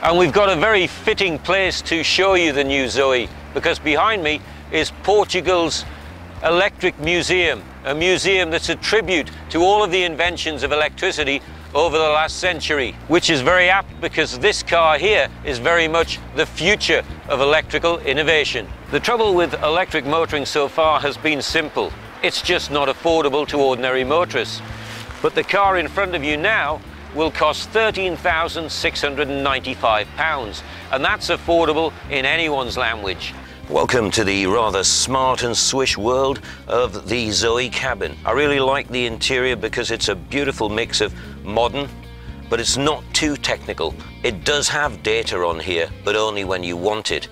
And we've got a very fitting place to show you the new Zoe, because behind me is Portugal's Electric Museum, a museum that's a tribute to all of the inventions of electricity over the last century, which is very apt because this car here is very much the future of electrical innovation. The trouble with electric motoring so far has been simple. It's just not affordable to ordinary motorists. But the car in front of you now will cost £13,695, and that's affordable in anyone's language. Welcome to the rather smart and swish world of the Zoe cabin. I really like the interior because it's a beautiful mix of modern, but it's not too technical. It does have data on here, but only when you want it.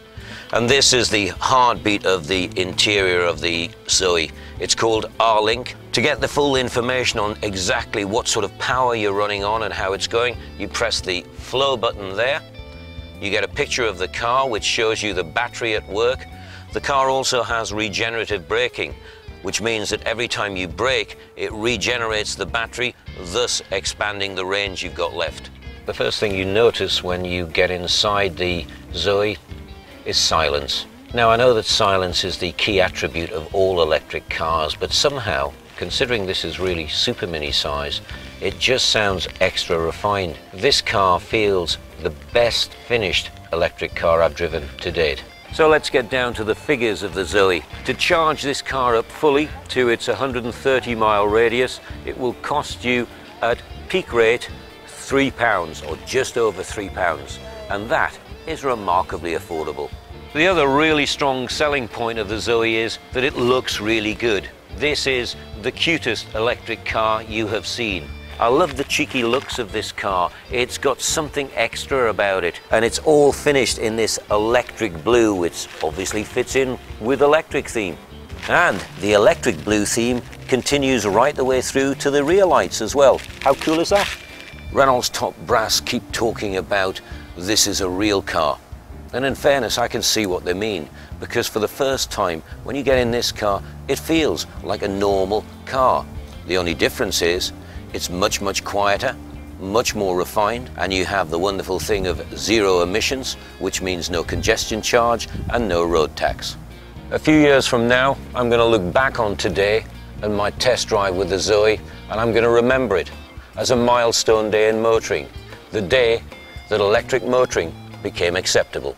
And this is the heartbeat of the interior of the Zoe. It's called R-Link. To get the full information on exactly what sort of power you're running on and how it's going, you press the flow button there. You get a picture of the car which shows you the battery at work. The car also has regenerative braking, which means that every time you brake, it regenerates the battery, thus expanding the range you've got left. The first thing you notice when you get inside the Zoe is silence. Now, I know that silence is the key attribute of all electric cars, but somehow, considering this is really super mini size, it just sounds extra refined. This car feels the best finished electric car I've driven to date. So let's get down to the figures of the Zoe. To charge this car up fully to its 130-mile radius, it will cost you at peak rate £3, or just over £3, and that is remarkably affordable. The other really strong selling point of the Zoe is that it looks really good. This is the cutest electric car you have seen. I love the cheeky looks of this car. It's got something extra about it, and it's all finished in this electric blue, which obviously fits in with electric theme. And the electric blue theme continues right the way through to the rear lights as well. How cool is that? Renault's top brass keep talking about this is a real car. And in fairness, I can see what they mean, because for the first time, when you get in this car, it feels like a normal car. The only difference is it's much, much quieter, much more refined, and you have the wonderful thing of zero emissions, which means no congestion charge and no road tax. A few years from now, I'm going to look back on today and my test drive with the Zoe, and I'm going to remember it as a milestone day in motoring, the day that electric motoring became acceptable.